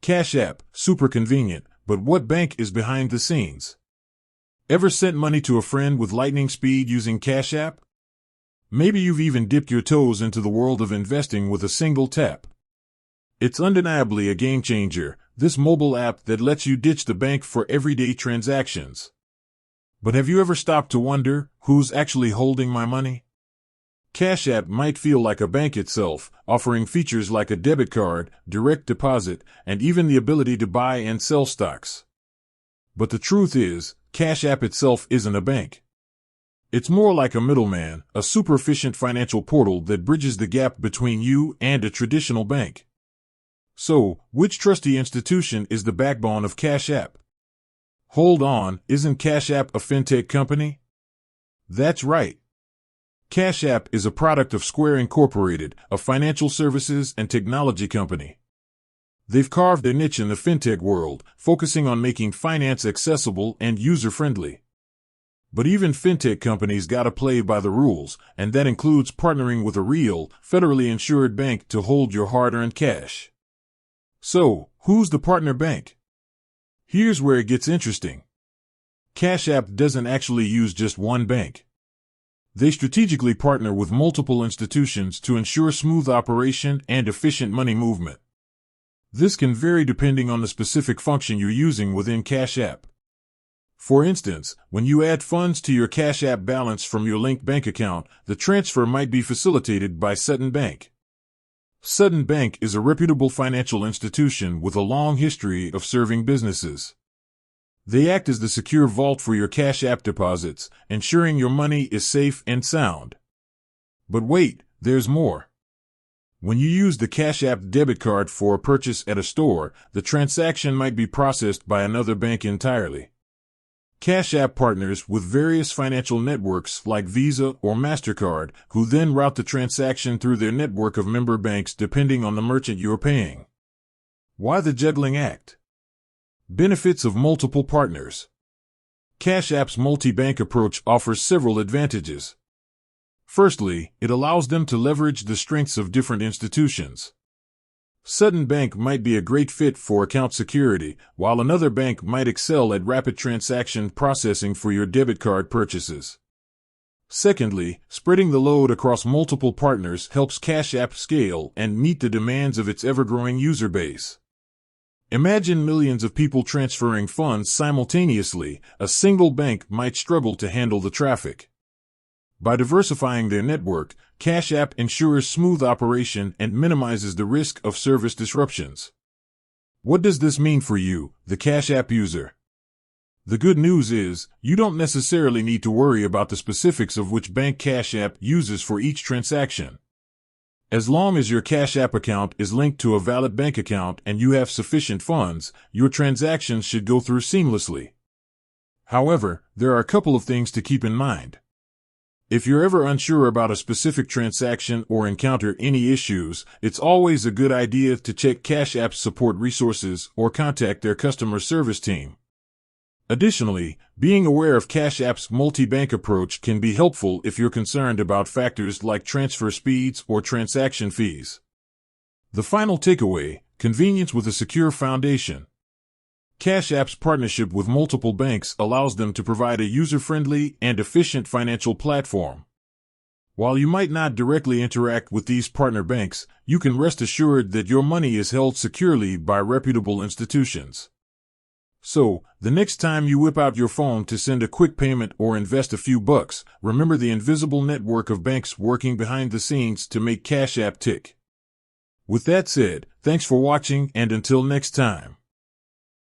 Cash App, super convenient, but what bank is behind the scenes? Ever sent money to a friend with lightning speed using Cash App? Maybe you've even dipped your toes into the world of investing with a single tap. It's undeniably a game changer, this mobile app that lets you ditch the bank for everyday transactions. But have you ever stopped to wonder, who's actually holding my money? Cash App might feel like a bank itself, offering features like a debit card, direct deposit, and even the ability to buy and sell stocks. But the truth is, Cash App itself isn't a bank. It's more like a middleman, a super efficient financial portal that bridges the gap between you and a traditional bank. So, which trusty institution is the backbone of Cash App? Hold on, isn't Cash App a fintech company? That's right. Cash App is a product of Square Incorporated, a financial services and technology company. They've carved a niche in the fintech world, focusing on making finance accessible and user-friendly. But even fintech companies gotta play by the rules, and that includes partnering with a real, federally insured bank to hold your hard-earned cash. So, who's the partner bank? Here's where it gets interesting. Cash App doesn't actually use just one bank. They strategically partner with multiple institutions to ensure smooth operation and efficient money movement. This can vary depending on the specific function you're using within Cash App. For instance, when you add funds to your Cash App balance from your linked bank account, the transfer might be facilitated by Sutton Bank. Sutton Bank is a reputable financial institution with a long history of serving businesses. They act as the secure vault for your Cash App deposits, ensuring your money is safe and sound. But wait, there's more. When you use the Cash App debit card for a purchase at a store, the transaction might be processed by another bank entirely. Cash App partners with various financial networks like Visa or MasterCard, who then route the transaction through their network of member banks depending on the merchant you're paying. Why the juggling act? Benefits of multiple partners. Cash App's multi-bank approach offers several advantages. Firstly, it allows them to leverage the strengths of different institutions. Sutton Bank might be a great fit for account security, while another bank might excel at rapid transaction processing for your debit card purchases. Secondly, spreading the load across multiple partners helps Cash App scale and meet the demands of its ever-growing user base. Imagine millions of people transferring funds simultaneously. A single bank might struggle to handle the traffic. By diversifying their network, Cash App ensures smooth operation and minimizes the risk of service disruptions. What does this mean for you, the Cash App user? The good news is, you don't necessarily need to worry about the specifics of which bank Cash App uses for each transaction. As long as your Cash App account is linked to a valid bank account and you have sufficient funds, your transactions should go through seamlessly. However, there are a couple of things to keep in mind. If you're ever unsure about a specific transaction or encounter any issues, it's always a good idea to check Cash App's support resources or contact their customer service team. Additionally, being aware of Cash App's multi-bank approach can be helpful if you're concerned about factors like transfer speeds or transaction fees. The final takeaway: convenience with a secure foundation. Cash App's partnership with multiple banks allows them to provide a user-friendly and efficient financial platform. While you might not directly interact with these partner banks, you can rest assured that your money is held securely by reputable institutions. So, the next time you whip out your phone to send a quick payment or invest a few bucks, remember the invisible network of banks working behind the scenes to make Cash App tick. With that said, thanks for watching, and until next time.